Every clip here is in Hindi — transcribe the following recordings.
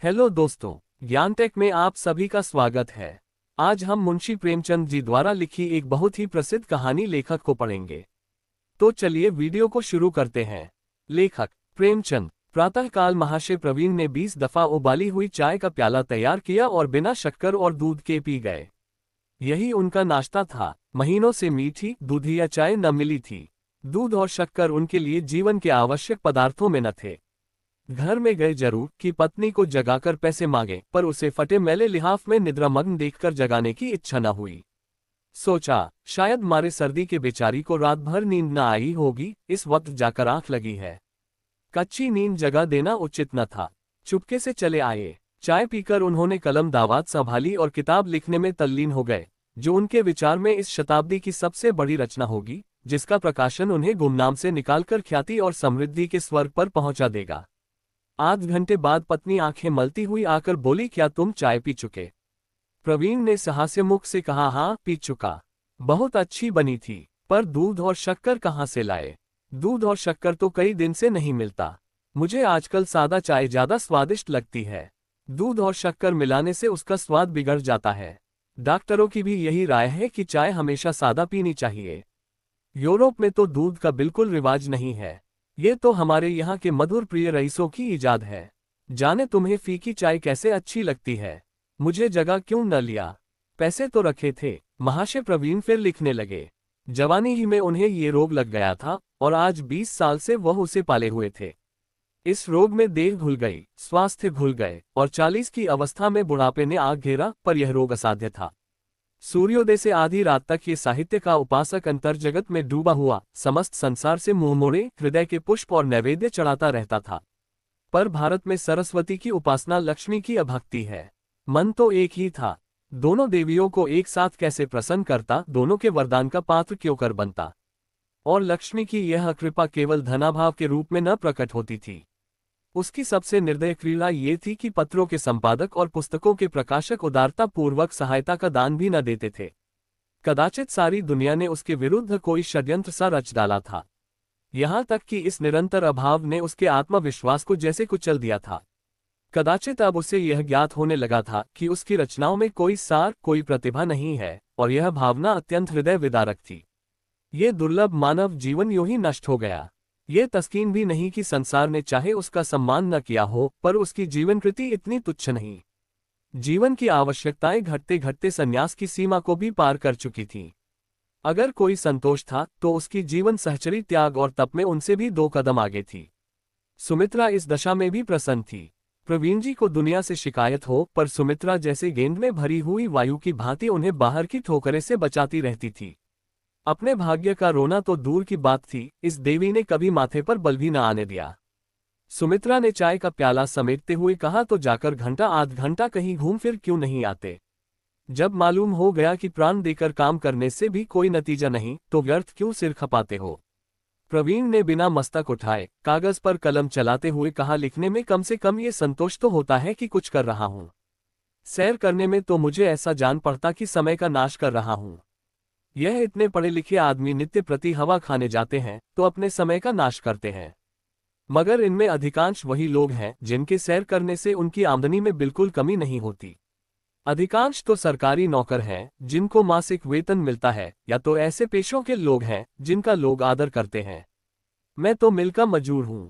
हेलो दोस्तों, ज्ञान टेक में आप सभी का स्वागत है। आज हम मुंशी प्रेमचंद जी द्वारा लिखी एक बहुत ही प्रसिद्ध कहानी लेखक को पढ़ेंगे। तो चलिए वीडियो को शुरू करते हैं। लेखक प्रेमचंद। प्रातःकाल महाशय प्रवीण ने 20 दफा उबाली हुई चाय का प्याला तैयार किया और बिना शक्कर और दूध के पी गए। यही उनका नाश्ता था। महीनों से मीठी दूधिया चाय न मिली थी। दूध और शक्कर उनके लिए जीवन के आवश्यक पदार्थों में न थे। घर में गए जरूर कि पत्नी को जगाकर पैसे मांगे, पर उसे फटे मैले लिहाफ में निद्रामग्न देखकर जगाने की इच्छा न हुई। सोचा, शायद मारे सर्दी के बेचारी को रात भर नींद न आई होगी, इस वक्त जाकर आंख लगी है। कच्ची नींद जगा देना उचित न था। चुपके से चले आए। चाय पीकर उन्होंने कलम दावात संभाली और किताब लिखने में तल्लीन हो गए, जो उनके विचार में इस शताब्दी की सबसे बड़ी रचना होगी, जिसका प्रकाशन उन्हें गुमनाम से निकालकर ख्याति और समृद्धि के स्वर्ग पर पहुंचा देगा। आध घंटे बाद पत्नी आंखें मलती हुई आकर बोली, क्या तुम चाय पी चुके? प्रवीण ने सहास्य मुख से कहा, हाँ पी चुका। बहुत अच्छी बनी थी, पर दूध और शक्कर कहाँ से लाए? दूध और शक्कर तो कई दिन से नहीं मिलता। मुझे आजकल सादा चाय ज्यादा स्वादिष्ट लगती है। दूध और शक्कर मिलाने से उसका स्वाद बिगड़ जाता है। डॉक्टरों की भी यही राय है कि चाय हमेशा सादा पीनी चाहिए। यूरोप में तो दूध का बिल्कुल रिवाज नहीं है। ये तो हमारे यहाँ के मधुर प्रिय रईसों की इजाद है। जाने तुम्हें फीकी चाय कैसे अच्छी लगती है। मुझे जगह क्यों न लिया? पैसे तो रखे थे। महाशय प्रवीण फिर लिखने लगे। जवानी ही में उन्हें ये रोग लग गया था और आज 20 साल से वह उसे पाले हुए थे। इस रोग में देह घुल गई, स्वास्थ्य घुल गए और 40 की अवस्था में बुढ़ापे ने आग घेरा, पर यह रोग असाध्य था। सूर्योदय से आधी रात तक ये साहित्य का उपासक अंतर्जगत में डूबा हुआ समस्त संसार से मुंह मोड़े हृदय के पुष्प और नैवेद्य चढ़ाता रहता था। पर भारत में सरस्वती की उपासना लक्ष्मी की अभक्ति है। मन तो एक ही था। दोनों देवियों को एक साथ कैसे प्रसन्न करता, दोनों के वरदान का पात्र क्यों कर बनता। और लक्ष्मी की यह कृपा केवल धनाभाव के रूप में न प्रकट होती थी। उसकी सबसे निर्दय क्रीड़ा ये थी कि पत्रों के संपादक और पुस्तकों के प्रकाशक उदारता पूर्वक सहायता का दान भी न देते थे। कदाचित सारी दुनिया ने उसके विरुद्ध कोई षड्यंत्र सा रच डाला था। यहाँ तक कि इस निरंतर अभाव ने उसके आत्मविश्वास को जैसे कुचल दिया था। कदाचित अब उसे यह ज्ञात होने लगा था कि उसकी रचनाओं में कोई सार, कोई प्रतिभा नहीं है, और यह भावना अत्यंत हृदय विदारक थी। ये दुर्लभ मानव जीवन यूं ही नष्ट हो गया। ये तस्कीन भी नहीं कि संसार ने चाहे उसका सम्मान न किया हो, पर उसकी जीवनकृति इतनी तुच्छ नहीं। जीवन की आवश्यकताएं घटते घटते संन्यास की सीमा को भी पार कर चुकी थीं। अगर कोई संतोष था तो उसकी जीवन सहचरी त्याग और तप में उनसे भी 2 कदम आगे थी। सुमित्रा इस दशा में भी प्रसन्न थी। प्रवीण जी को दुनिया से शिकायत हो, पर सुमित्रा जैसे गेंद में भरी हुई वायु की भांति उन्हें बाहर की ठोकरें से बचाती रहती थी। अपने भाग्य का रोना तो दूर की बात थी, इस देवी ने कभी माथे पर बल भी न आने दिया। सुमित्रा ने चाय का प्याला समेटते हुए कहा, तो जाकर घंटा आध घंटा कहीं घूम फिर क्यों नहीं आते? जब मालूम हो गया कि प्राण देकर काम करने से भी कोई नतीजा नहीं, तो व्यर्थ क्यों सिर खपाते हो? प्रवीण ने बिना मस्तक उठाए कागज पर कलम चलाते हुए कहा, लिखने में कम से कम ये संतोष तो होता है कि कुछ कर रहा हूं। सैर करने में तो मुझे ऐसा जान पड़ता कि समय का नाश कर रहा हूं। यह इतने पढ़े लिखे आदमी नित्य प्रति हवा खाने जाते हैं तो अपने समय का नाश करते हैं, मगर इनमें अधिकांश वही लोग हैं जिनके सैर करने से उनकी आमदनी में बिल्कुल कमी नहीं होती। अधिकांश तो सरकारी नौकर हैं जिनको मासिक वेतन मिलता है, या तो ऐसे पेशों के लोग हैं जिनका लोग आदर करते हैं। मैं तो मिल का मजूर हूं।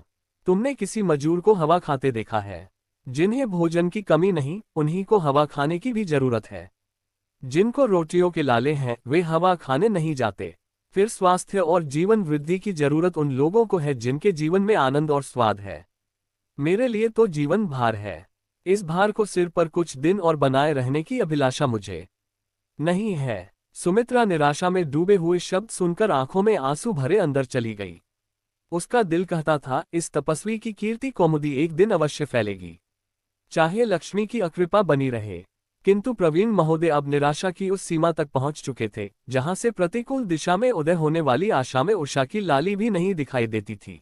तुमने किसी मजूर को हवा खाते देखा है? जिन्हें भोजन की कमी नहीं, उन्हीं को हवा खाने की भी जरूरत है। जिनको रोटियों के लाले हैं वे हवा खाने नहीं जाते। फिर स्वास्थ्य और जीवन वृद्धि की जरूरत उन लोगों को है जिनके जीवन में आनंद और स्वाद है। मेरे लिए तो जीवन भार है। इस भार को सिर पर कुछ दिन और बनाए रहने की अभिलाषा मुझे नहीं है। सुमित्रा निराशा में डूबे हुए शब्द सुनकर आंखों में आंसू भरे अंदर चली गई। उसका दिल कहता था, इस तपस्वी की कीर्ति कौमुदी एक दिन अवश्य फैलेगी, चाहे लक्ष्मी की अकृपा बनी रहे। किंतु प्रवीण महोदय अब निराशा की उस सीमा तक पहुंच चुके थे जहां से प्रतिकूल दिशा में उदय होने वाली आशा में उषा की लाली भी नहीं दिखाई देती थी।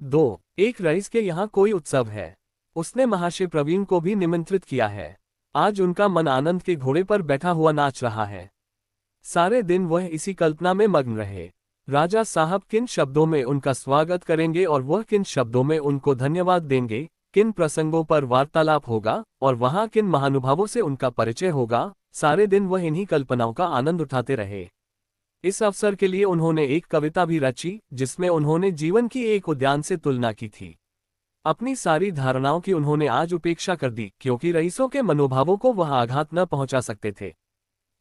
2 एक रईस के यहाँ कोई उत्सव है। उसने महाशय प्रवीण को भी निमंत्रित किया है। आज उनका मन आनंद के घोड़े पर बैठा हुआ नाच रहा है। सारे दिन वह इसी कल्पना में मग्न रहे। राजा साहब किन शब्दों में उनका स्वागत करेंगे और वह किन शब्दों में उनको धन्यवाद देंगे, किन प्रसंगों पर वार्तालाप होगा और वहां किन महानुभावों से उनका परिचय होगा, सारे दिन वह इन्हीं कल्पनाओं का आनंद उठाते रहे। इस अवसर के लिए उन्होंने एक कविता भी रची जिसमें उन्होंने जीवन की एक उद्यान से तुलना की थी। अपनी सारी धारणाओं की उन्होंने आज उपेक्षा कर दी क्योंकि रईसों के मनोभावों को वह आघात न पहुंचा सकते थे।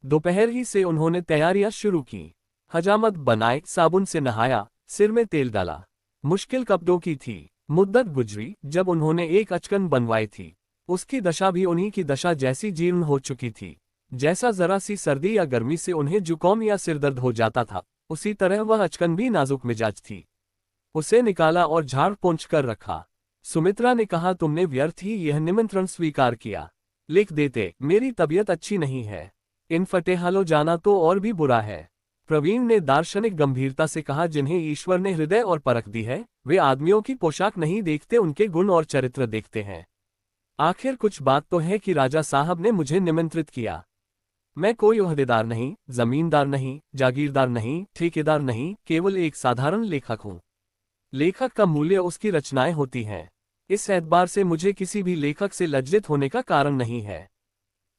दोपहर ही से उन्होंने तैयारियां शुरू की। हजामत बनाए, साबुन से नहाया, सिर में तेल डाला। मुश्किल कपड़ों की थी। मुद्दत गुजरी जब उन्होंने एक अचकन बनवाई थी। उसकी दशा भी उन्हीं की दशा जैसी जीर्ण हो चुकी थी। जैसा जरा सी सर्दी या गर्मी से उन्हें जुकाम या सिरदर्द हो जाता था, उसी तरह वह अचकन भी नाजुक मिजाज थी। उसे निकाला और झाड़ पोंछ कर रखा। सुमित्रा ने कहा, तुमने व्यर्थ ही यह निमंत्रण स्वीकार किया। लिख देते, मेरी तबीयत अच्छी नहीं है। इन फटेहालों जाना तो और भी बुरा है। प्रवीण ने दार्शनिक गंभीरता से कहा, जिन्हें ईश्वर ने हृदय और परख दी है, वे आदमियों की पोशाक नहीं देखते, उनके गुण और चरित्र देखते हैं। आखिर कुछ बात तो है कि राजा साहब ने मुझे निमंत्रित किया। मैं कोई ओहदेदार नहीं, जमींदार नहीं, जागीरदार नहीं, ठेकेदार नहीं, केवल एक साधारण लेखक हूँ। लेखक का मूल्य उसकी रचनाएं होती हैं। इस एतबार से मुझे किसी भी लेखक से लज्जित होने का कारण नहीं है।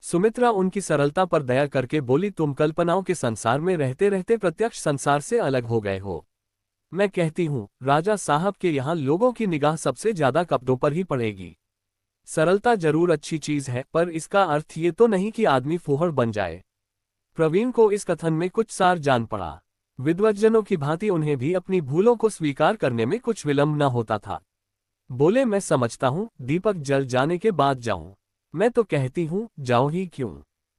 सुमित्रा उनकी सरलता पर दया करके बोली, तुम कल्पनाओं के संसार में रहते रहते प्रत्यक्ष संसार से अलग हो गए हो। मैं कहती हूँ, राजा साहब के यहाँ लोगों की निगाह सबसे ज्यादा कपड़ों पर ही पड़ेगी। सरलता जरूर अच्छी चीज है, पर इसका अर्थ ये तो नहीं कि आदमी फूहड़ बन जाए। प्रवीण को इस कथन में कुछ सार जान पड़ा। विद्वज्जनों की भांति उन्हें भी अपनी भूलों को स्वीकार करने में कुछ विलंब न होता था। बोले, मैं समझता हूँ, दीपक जल जाने के बाद जाऊं। मैं तो कहती हूँ, जाओ ही क्यों।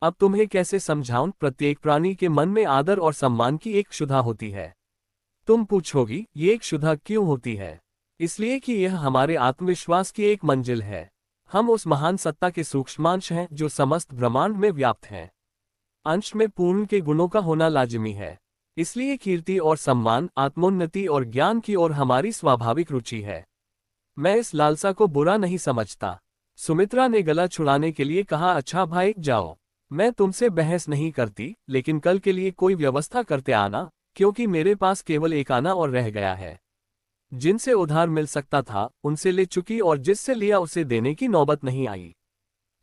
अब तुम्हें कैसे समझाऊं, प्रत्येक प्राणी के मन में आदर और सम्मान की एक क्षुधा होती है। तुम पूछोगी, ये एक क्षुधा क्यों होती है? इसलिए कि यह हमारे आत्मविश्वास की एक मंजिल है। हम उस महान सत्ता के सूक्ष्मांश हैं जो समस्त ब्रह्मांड में व्याप्त हैं। अंश में पूर्ण के गुणों का होना लाजिमी है। इसलिए कीर्ति और सम्मान, आत्मोन्नति और ज्ञान की ओर हमारी स्वाभाविक रुचि है। मैं इस लालसा को बुरा नहीं समझता। सुमित्रा ने गला छुड़ाने के लिए कहा, अच्छा भाई, जाओ। मैं तुमसे बहस नहीं करती, लेकिन कल के लिए कोई व्यवस्था करते आना, क्योंकि मेरे पास केवल एक आना और रह गया है। जिनसे उधार मिल सकता था उनसे ले चुकी और जिससे लिया उसे देने की नौबत नहीं आई।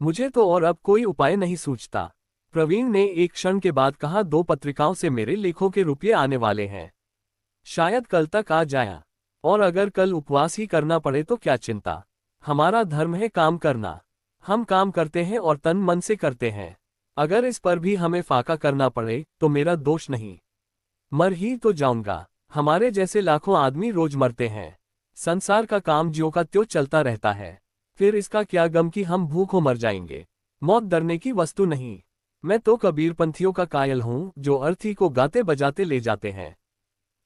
मुझे तो और अब कोई उपाय नहीं सूझता। प्रवीण ने एक क्षण के बाद कहा, 2 पत्रिकाओं से मेरे लेखों के रुपये आने वाले हैं। शायद कल तक आ जाया, और अगर कल उपवास ही करना पड़े तो क्या चिंता। हमारा धर्म है काम करना। हम काम करते हैं और तन मन से करते हैं। अगर इस पर भी हमें फाका करना पड़े तो मेरा दोष नहीं। मर ही तो जाऊंगा। हमारे जैसे लाखों आदमी रोज मरते हैं। संसार का काम ज्यों का त्यों चलता रहता है। फिर इसका क्या गम कि हम भूखों मर जाएंगे। मौत डरने की वस्तु नहीं। मैं तो कबीरपंथियों का कायल हूँ जो अर्थी को गाते बजाते ले जाते हैं।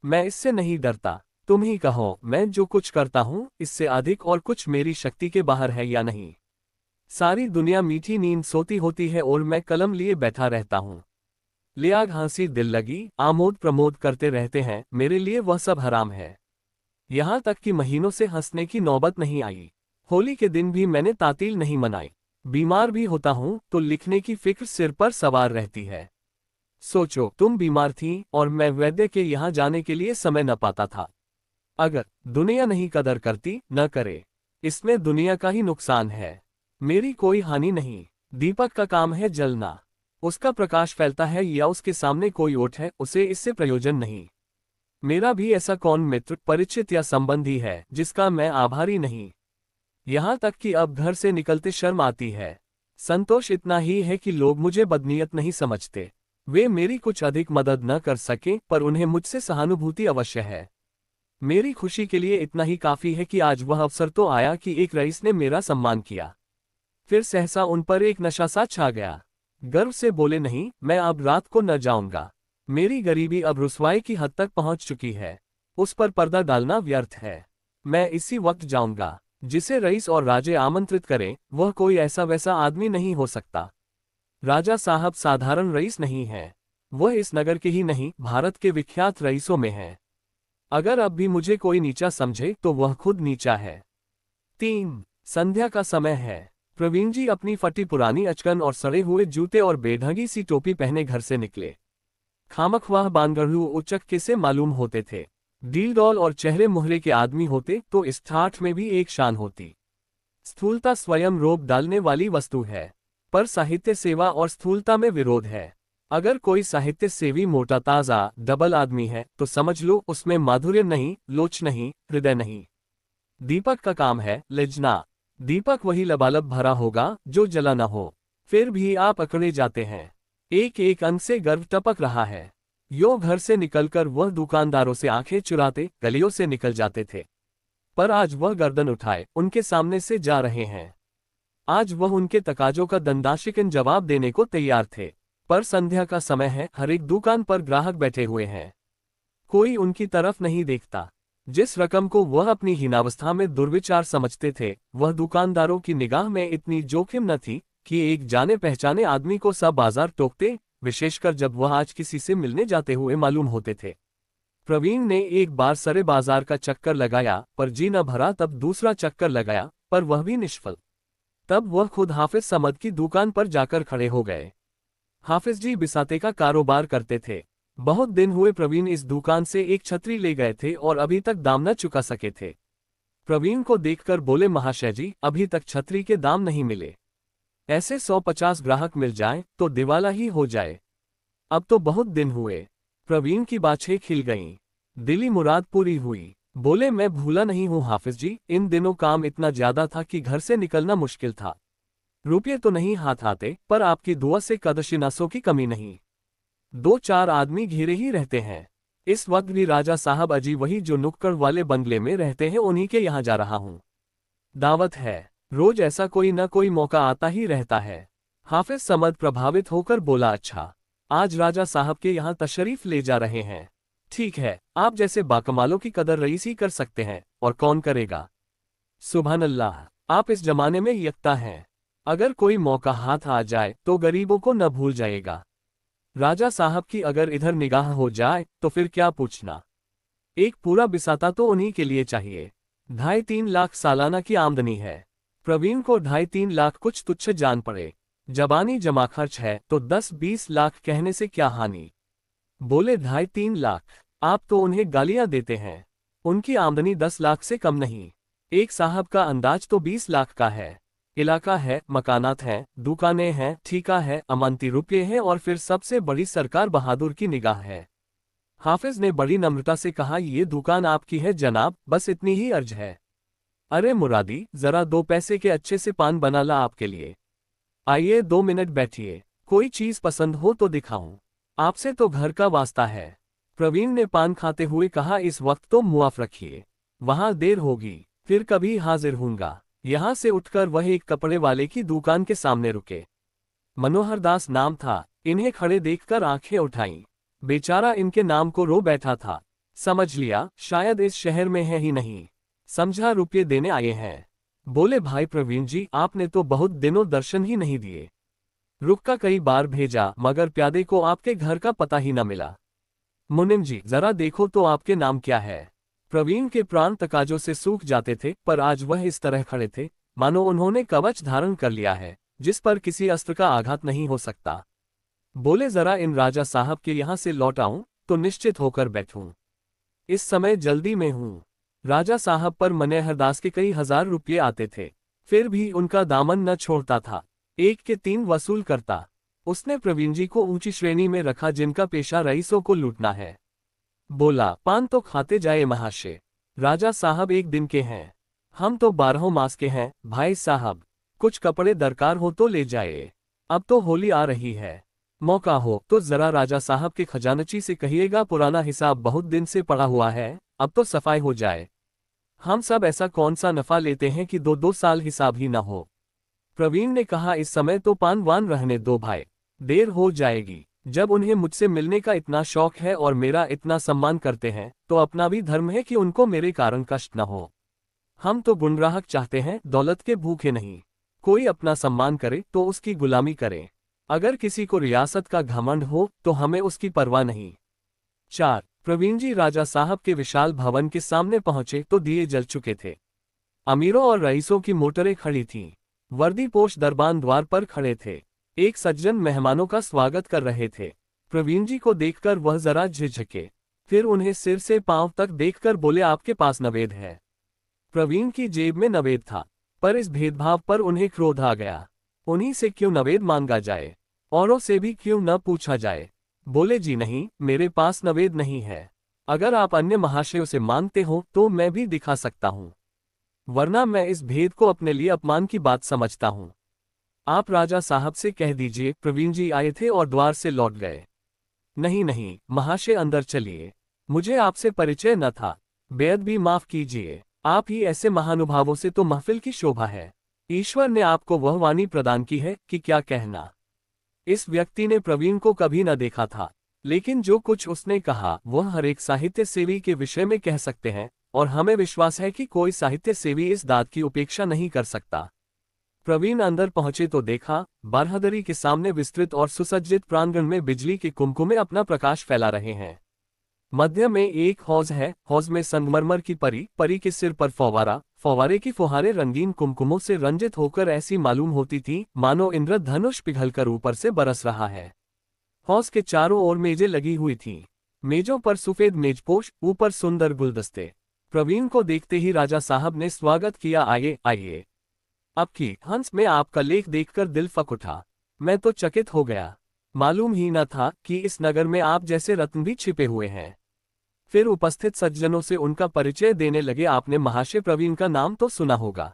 मैं इससे नहीं डरता। तुम ही कहो, मैं जो कुछ करता हूँ इससे अधिक और कुछ मेरी शक्ति के बाहर है या नहीं। सारी दुनिया मीठी नींद सोती होती है और मैं कलम लिए बैठा रहता हूँ। लियाग हंसी दिल लगी, आमोद प्रमोद करते रहते हैं, मेरे लिए वह सब हराम है। यहाँ तक कि महीनों से हंसने की नौबत नहीं आई। होली के दिन भी मैंने तातील नहीं मनाई। बीमार भी होता हूँ तो लिखने की फिक्र सिर पर सवार रहती है। सोचो, तुम बीमार थी और मैं वैद्य के यहाँ जाने के लिए समय न पाता था। अगर दुनिया नहीं कदर करती, न करे। इसमें दुनिया का ही नुकसान है, मेरी कोई हानि नहीं। दीपक का काम है जलना। उसका प्रकाश फैलता है या उसके सामने कोई ओट है, उसे इससे प्रयोजन नहीं। मेरा भी ऐसा कौन मित्र, परिचित या संबंधी है जिसका मैं आभारी नहीं। यहाँ तक कि अब घर से निकलते शर्म आती है। संतोष इतना ही है कि लोग मुझे बदनीयत नहीं समझते। वे मेरी कुछ अधिक मदद न कर सके, पर उन्हें मुझसे सहानुभूति अवश्य है। मेरी खुशी के लिए इतना ही काफी है कि आज वह अवसर तो आया कि एक रईस ने मेरा सम्मान किया। फिर सहसा उन पर एक नशा सा छा गया। गर्व से बोले, नहीं, मैं अब रात को न जाऊंगा। मेरी गरीबी अब रुसवाई की हद तक पहुंच चुकी है। उस पर पर्दा डालना व्यर्थ है। मैं इसी वक्त जाऊंगा। जिसे रईस और राजे आमंत्रित करें वह कोई ऐसा वैसा आदमी नहीं हो सकता। राजा साहब साधारण रईस नहीं है। वह इस नगर के ही नहीं, भारत के विख्यात रईसों में हैं। अगर अब भी मुझे कोई नीचा समझे तो वह खुद नीचा है। 3 संध्या का समय है। प्रवीण जी अपनी फटी पुरानी अचकन और सड़े हुए जूते और बेढंगी सी टोपी पहने घर से निकले। खामख्वाह बानगढ़ू उचक्के से मालूम होते थे। डील डॉल और चेहरे मुहरे के आदमी होते तो इस ठाठ में भी एक शान होती। स्थूलता स्वयं रोग डालने वाली वस्तु है, पर साहित्य सेवा और स्थूलता में विरोध है। अगर कोई साहित्य सेवी मोटा ताजा डबल आदमी है तो समझ लो उसमें माधुर्य नहीं, लोच नहीं, हृदय नहीं। दीपक का काम है लिजना। दीपक वही लबालब भरा होगा जो जला न हो। फिर भी आप अकड़े जाते हैं। एक एक अंग से गर्व टपक रहा है। यो घर से निकलकर वह दुकानदारों से आंखें चुराते गलियों से निकल जाते थे, पर आज वह गर्दन उठाए उनके सामने से जा रहे हैं। आज वह उनके तकाजों का दंडाशिकन जवाब देने को तैयार थे। पर संध्या का समय है, हर एक दुकान पर ग्राहक बैठे हुए हैं। कोई उनकी तरफ नहीं देखता। जिस रकम को वह अपनी हीनावस्था में दुर्विचार समझते थे, वह दुकानदारों की निगाह में इतनी जोखिम न थी कि एक जाने पहचाने आदमी को सब बाजार टोकते, विशेषकर जब वह आज किसी से मिलने जाते हुए मालूम होते थे। प्रवीण ने एक बार सरे बाजार का चक्कर लगाया, पर जी न भरा। तब दूसरा चक्कर लगाया, पर वह भी निष्फल। तब वह खुद हाफिज समद की दुकान पर जाकर खड़े हो गए। हाफिज जी बिसाते का कारोबार करते थे। बहुत दिन हुए प्रवीण इस दुकान से एक छतरी ले गए थे और अभी तक दाम न चुका सके थे। प्रवीण को देखकर बोले, महाशय जी, अभी तक छतरी के दाम नहीं मिले। ऐसे 150 ग्राहक मिल जाएं तो दिवाला ही हो जाए। अब तो बहुत दिन हुए। प्रवीण की बाछें खिल गईं। दिली मुराद पूरी हुई। बोले, मैं भूला नहीं हूं हाफिज जी, इन दिनों काम इतना ज्यादा था कि घर से निकलना मुश्किल था। रुपये तो नहीं हाथ आते, पर आपकी दुआ से कदशिनासों की कमी नहीं। 2-4 आदमी घेरे ही रहते हैं। इस वक्त भी राजा साहब अजी वही जो नुक्कड़ वाले बंगले में रहते हैं, उन्हीं के यहाँ जा रहा हूँ। दावत है। रोज ऐसा कोई न कोई मौका आता ही रहता है। हाफिज समद प्रभावित होकर बोला, अच्छा, आज राजा साहब के यहाँ तशरीफ ले जा रहे हैं। ठीक है, आप जैसे बाकमालों की कदर रईस ही कर सकते हैं, और कौन करेगा। सुभान अल्लाह, आप इस जमाने में यकता हैं। अगर कोई मौका हाथ आ जाए तो गरीबों को न भूल जाएगा। राजा साहब की अगर इधर निगाह हो जाए तो फिर क्या पूछना। एक पूरा बिसाता तो उन्हीं के लिए चाहिए। 2.5-3 लाख सालाना की आमदनी है। प्रवीण को 2.5-3 लाख कुछ तुच्छ जान पड़े। जबानी जमा खर्च है तो 10-20 लाख कहने से क्या हानि। बोले, 2.5-3 लाख, आप तो उन्हें गालियां देते हैं। उनकी आमदनी 10 लाख से कम नहीं। एक साहब का अंदाज तो 20 लाख का है। इलाका है, मकानात हैं, दुकानें हैं, ठीका है, अमानती रुपये हैं, और फिर सबसे बड़ी सरकार बहादुर की निगाह है। हाफिज ने बड़ी नम्रता से कहा, ये दुकान आपकी है जनाब, बस इतनी ही अर्ज है। अरे मुरादी, जरा 2 पैसे के अच्छे से पान बना ला आपके लिए। आइए 2 मिनट बैठिए, कोई चीज पसंद हो तो दिखाऊं। आपसे तो घर का वास्ता है। प्रवीण ने पान खाते हुए कहा, इस वक्त तो मुआफ रखिए, वहां देर होगी, फिर कभी हाजिर हूंगा। यहां से उठकर वह एक कपड़े वाले की दुकान के सामने रुके। मनोहर दास नाम था। इन्हें खड़े देखकर आंखें उठाईं। बेचारा इनके नाम को रो बैठा था। समझ लिया, शायद इस शहर में है ही नहीं। समझा रुपये देने आए हैं। बोले, भाई प्रवीण जी, आपने तो बहुत दिनों दर्शन ही नहीं दिए। रुक का कई बार भेजा, मगर प्यादे को आपके घर का पता ही न मिला। मुनिम जी, जरा देखो तो आपके नाम क्या है। प्रवीण के प्राण तकाजों से सूख जाते थे, पर आज वह इस तरह खड़े थे मानो उन्होंने कवच धारण कर लिया है, जिस पर किसी अस्त्र का आघात नहीं हो सकता। बोले, जरा इन राजा साहब के यहाँ से लौट आऊं तो निश्चित होकर बैठूं। इस समय जल्दी में हूं। राजा साहब पर मनोहरदास के कई हजार रुपये आते थे, फिर भी उनका दामन न छोड़ता था। 1 के 3 वसूल करता। उसने प्रवीण जी को ऊंची श्रेणी में रखा, जिनका पेशा रईसों को लूटना है। बोला, पान तो खाते जाए महाशय, राजा साहब एक दिन के हैं, हम तो 12 मास के हैं। भाई साहब, कुछ कपड़े दरकार हो तो ले जाए। अब तो होली आ रही है, मौका हो तो जरा राजा साहब के खजानची से कहिएगा, पुराना हिसाब बहुत दिन से पड़ा हुआ है, अब तो सफाई हो जाए। हम सब ऐसा कौन सा नफा लेते हैं कि 2-2 साल हिसाब ही ना हो। प्रवीण ने कहा, इस समय तो पान वान रहने दो भाई, देर हो जाएगी। जब उन्हें मुझसे मिलने का इतना शौक है और मेरा इतना सम्मान करते हैं, तो अपना भी धर्म है कि उनको मेरे कारण कष्ट न हो। हम तो गुणग्राहक चाहते हैं, दौलत के भूखे नहीं। कोई अपना सम्मान करे तो उसकी गुलामी करे। अगर किसी को रियासत का घमंड हो तो हमें उसकी परवाह नहीं। 4 प्रवीण जी राजा साहब के विशाल भवन के सामने पहुंचे तो दिए जल चुके थे। अमीरों और रईसों की मोटरें खड़ी थीं। वर्दीपोश दरबान द्वार पर खड़े थे। एक सज्जन मेहमानों का स्वागत कर रहे थे। प्रवीण जी को देखकर वह जरा झिझके, फिर उन्हें सिर से पांव तक देखकर बोले, आपके पास नवेद है। प्रवीण की जेब में नवेद था, पर इस भेदभाव पर उन्हें क्रोध आ गया। उन्हीं से क्यों नवेद मांगा जाए, औरों से भी क्यों न पूछा जाए। बोले जी नहीं, मेरे पास नवेद नहीं है। अगर आप अन्य महाशयों से मांगते हो तो मैं भी दिखा सकता हूं, वरना मैं इस भेद को अपने लिए अपमान की बात समझता हूं। आप राजा साहब से कह दीजिए प्रवीण जी आए थे और द्वार से लौट गए। नहीं नहीं महाशय, अंदर चलिए, मुझे आपसे परिचय न था। बेअद भी माफ कीजिए, आप ही ऐसे महानुभावों से तो महफिल की शोभा है। ईश्वर ने आपको वह वाणी प्रदान की है कि क्या कहना। इस व्यक्ति ने प्रवीण को कभी न देखा था, लेकिन जो कुछ उसने कहा वह हर एक साहित्य सेवी के विषय में कह सकते हैं, और हमें विश्वास है कि कोई साहित्य सेवी इस दाद की उपेक्षा नहीं कर सकता। प्रवीण अंदर पहुंचे तो देखा, बारहदरी के सामने विस्तृत और सुसज्जित प्रांगण में बिजली के कुमकुमे अपना प्रकाश फैला रहे हैं। मध्य में एक हौज है, हौज में संगमरमर की परी, परी के सिर पर फौवारा, फौवारे की फुहारें रंगीन कुमकुमों से रंजित होकर ऐसी मालूम होती थी मानो इंद्रधनुष पिघलकर ऊपर से बरस रहा है। हौज के चारों ओर मेजें लगी हुई थीं। मेजों पर सफेद मेजपोश, ऊपर सुंदर गुलदस्ते। प्रवीण को देखते ही राजा साहब ने स्वागत किया, आइए आइए। अब की हंस में आपका लेख देखकर दिल फक उठा। मैं तो चकित हो गया, मालूम ही न था कि इस नगर में आप जैसे रत्न भी छिपे हुए हैं। फिर उपस्थित सज्जनों से उनका परिचय देने लगे। आपने महाशय प्रवीण का नाम तो सुना होगा,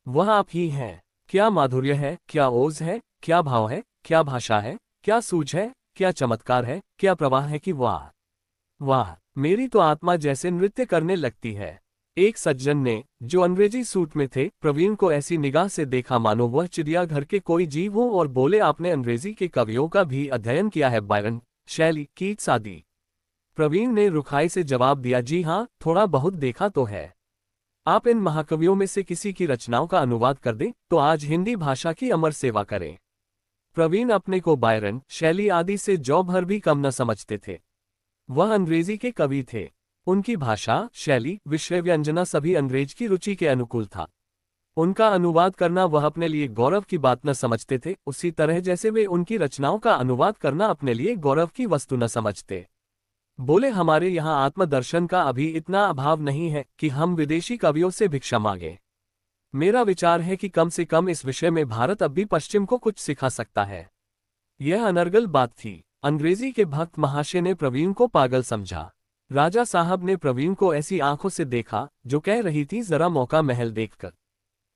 वह आप ही हैं। क्या माधुर्य है, क्या ओज है, क्या भाव है, क्या भाषा है, क्या सूझ है, क्या चमत्कार है, क्या प्रवाह है कि वाह वाह, मेरी तो आत्मा जैसे नृत्य करने लगती है। एक सज्जन ने, जो अंग्रेजी सूट में थे, प्रवीण को ऐसी निगाह से देखा मानो वह चिड़ियाघर के कोई जीव हो, और बोले आपने अंग्रेजी के कवियों का भी अध्ययन किया है, बायरन, शैली, कीट्स आदि। प्रवीण ने रुखाई से जवाब दिया, जी हाँ, थोड़ा बहुत देखा तो है। आप इन महाकवियों में से किसी की रचनाओं का अनुवाद कर दें तो आज हिंदी भाषा की अमर सेवा करें। प्रवीण अपने को बायरन, शैली आदि से जौ भर भी कम न समझते थे। वह अंग्रेजी के कवि थे। उनकी भाषा, शैली, विषय व्यंजना सभी अंग्रेज की रुचि के अनुकूल था। उनका अनुवाद करना वह अपने लिए गौरव की बात न समझते थे, उसी तरह जैसे वे उनकी रचनाओं का अनुवाद करना अपने लिए गौरव की वस्तु न समझते। बोले हमारे यहाँ आत्मदर्शन का अभी इतना अभाव नहीं है कि हम विदेशी कवियों से भिक्षा मांगे। मेरा विचार है कि कम से कम इस विषय में भारत अब भी पश्चिम को कुछ सिखा सकता है। यह अनर्गल बात थी। अंग्रेजी के भक्त महाशय ने प्रवीण को पागल समझा। राजा साहब ने प्रवीण को ऐसी आंखों से देखा जो कह रही थी जरा मौका महल देखकर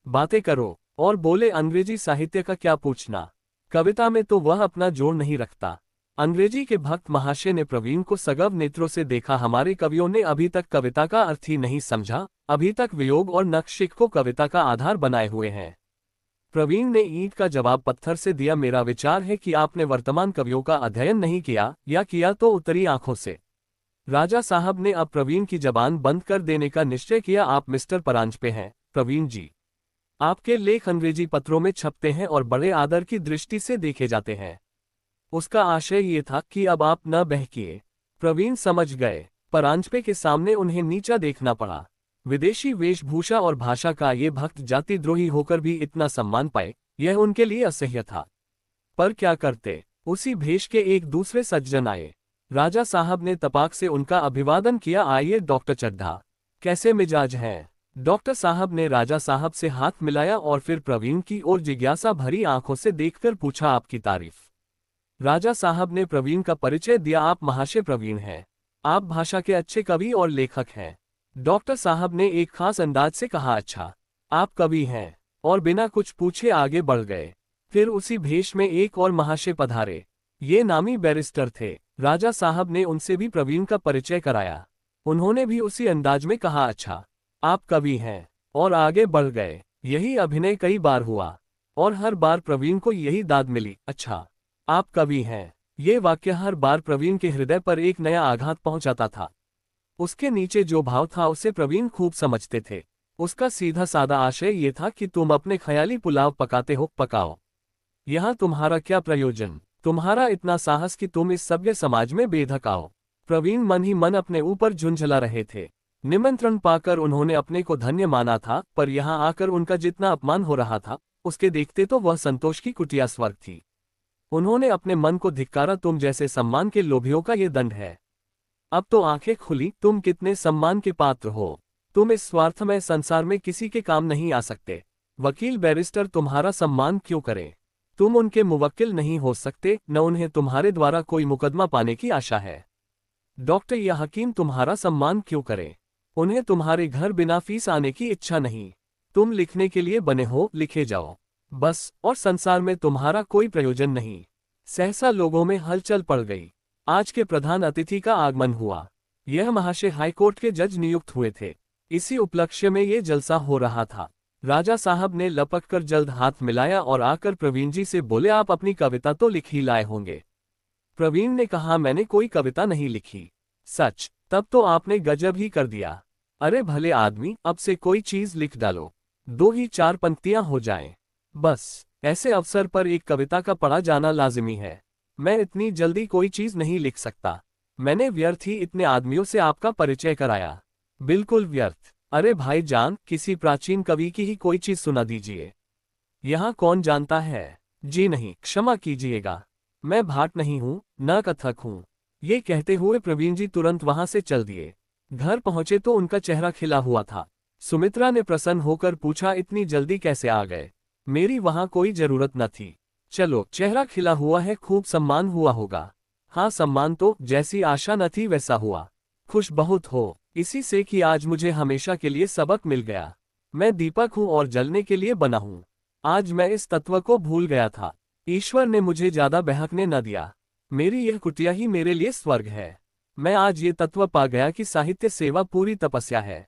बातें करो, और बोले अंग्रेजी साहित्य का क्या पूछना, कविता में तो वह अपना जोर नहीं रखता। अंग्रेजी के भक्त महाशय ने प्रवीण को सगव नेत्रों से देखा। हमारे कवियों ने अभी तक कविता का अर्थ ही नहीं समझा, अभी तक वियोग और नक्शिक को कविता का आधार बनाए हुए हैं। प्रवीण ने ईंट का जवाब पत्थर से दिया, मेरा विचार है कि आपने वर्तमान कवियों का अध्ययन नहीं किया, या किया तो उतरी आंखों से। राजा साहब ने अब प्रवीण की जबान बंद कर देने का निश्चय किया। आप मिस्टर परांजपे हैं, प्रवीण जी। आपके लेख अंग्रेजी पत्रों में छपते हैं और बड़े आदर की दृष्टि से देखे जाते हैं। उसका आशय ये था कि अब आप न बहकिए। प्रवीण समझ गए। परांजपे के सामने उन्हें नीचा देखना पड़ा। विदेशी वेशभूषा और भाषा का ये भक्त जातिद्रोही होकर भी इतना सम्मान पाए, यह उनके लिए असह्य था। पर क्या करते। उसी भेष के एक दूसरे सज्जन आए। राजा साहब ने तपाक से उनका अभिवादन किया, आइए डॉक्टर चड्ढा, कैसे मिजाज हैं। डॉक्टर साहब ने राजा साहब से हाथ मिलाया और फिर प्रवीण की ओर जिज्ञासा भरी आंखों से देखकर पूछा, आपकी तारीफ। राजा साहब ने प्रवीण का परिचय दिया, आप महाशय प्रवीण हैं, आप भाषा के अच्छे कवि और लेखक हैं। डॉक्टर साहब ने एक खास अंदाज से कहा, अच्छा, आप कवि हैं, और बिना कुछ पूछे आगे बढ़ गए। फिर उसी भेष में एक और महाशय पधारे। ये नामी बैरिस्टर थे। राजा साहब ने उनसे भी प्रवीण का परिचय कराया। उन्होंने भी उसी अंदाज में कहा, अच्छा, आप कवि हैं, और आगे बढ़ गए। यही अभिनय कई बार हुआ, और हर बार प्रवीण को यही दाद मिली, अच्छा, आप कवि हैं। ये वाक्य हर बार प्रवीण के हृदय पर एक नया आघात पहुंचाता था। उसके नीचे जो भाव था उसे प्रवीण खूब समझते थे। उसका सीधा सादा आशय ये था कि तुम अपने ख्याली पुलाव पकाते हो, पकाओ, यहाँ तुम्हारा क्या प्रयोजन, तुम्हारा इतना साहस कि तुम इस सभ्य समाज में बेधक आओ। प्रवीण मन ही मन अपने ऊपर झुंझला रहे थे। निमंत्रण पाकर उन्होंने अपने को धन्य माना था, पर यहाँ आकर उनका जितना अपमान हो रहा था, उसके देखते तो वह संतोष की कुटिया स्वर्ग थी। उन्होंने अपने मन को धिक्कारा, तुम जैसे सम्मान के लोभियों का ये दंड है। अब तो आंखें खुली, तुम कितने सम्मान के पात्र हो। तुम इस स्वार्थमय संसार में किसी के काम नहीं आ सकते। वकील बैरिस्टर तुम्हारा सम्मान क्यों करें? तुम उनके मुवक्किल नहीं हो सकते, न उन्हें तुम्हारे द्वारा कोई मुकदमा पाने की आशा है। डॉक्टर या हकीम तुम्हारा सम्मान क्यों करें? उन्हें तुम्हारे घर बिना फीस आने की इच्छा नहीं। तुम लिखने के लिए बने हो, लिखे जाओ बस, और संसार में तुम्हारा कोई प्रयोजन नहीं। सहसा लोगों में हलचल पड़ गई। आज के प्रधान अतिथि का आगमन हुआ। यह महाशय हाईकोर्ट के जज नियुक्त हुए थे। इसी उपलक्ष्य में ये जलसा हो रहा था। राजा साहब ने लपककर जल्द हाथ मिलाया और आकर प्रवीण जी से बोले, आप अपनी कविता तो लिख ही लाए होंगे। प्रवीण ने कहा, मैंने कोई कविता नहीं लिखी। सच? तब तो आपने गजब ही कर दिया। अरे भले आदमी, अब से कोई चीज लिख डालो, 2 ही 4 पंक्तियां हो जाएं। बस, ऐसे अवसर पर एक कविता का पढ़ा जाना लाजिमी है। मैं इतनी जल्दी कोई चीज नहीं लिख सकता। मैंने व्यर्थ ही इतने आदमियों से आपका परिचय कराया। बिल्कुल व्यर्थ। अरे भाईजान, किसी प्राचीन कवि की ही कोई चीज सुना दीजिए। यहाँ कौन जानता है? जी नहीं, क्षमा कीजिएगा, मैं भाट नहीं हूँ, न कथक हूँ। ये कहते हुए प्रवीण जी तुरंत वहां से चल दिए। घर पहुंचे तो उनका चेहरा खिला हुआ था। सुमित्रा ने प्रसन्न होकर पूछा, इतनी जल्दी कैसे आ गए? मेरी वहां कोई जरूरत न थी। चलो, चेहरा खिला हुआ है, खूब सम्मान हुआ होगा। हाँ, सम्मान तो जैसी आशा न थी वैसा हुआ। खुश बहुत हो इसी से कि आज मुझे हमेशा के लिए सबक मिल गया। मैं दीपक हूँ और जलने के लिए बना हूँ। आज मैं इस तत्व को भूल गया था। ईश्वर ने मुझे ज्यादा बहकने न दिया। मेरी यह कुटिया ही मेरे लिए स्वर्ग है। मैं आज ये तत्व पा गया कि साहित्य सेवा पूरी तपस्या है।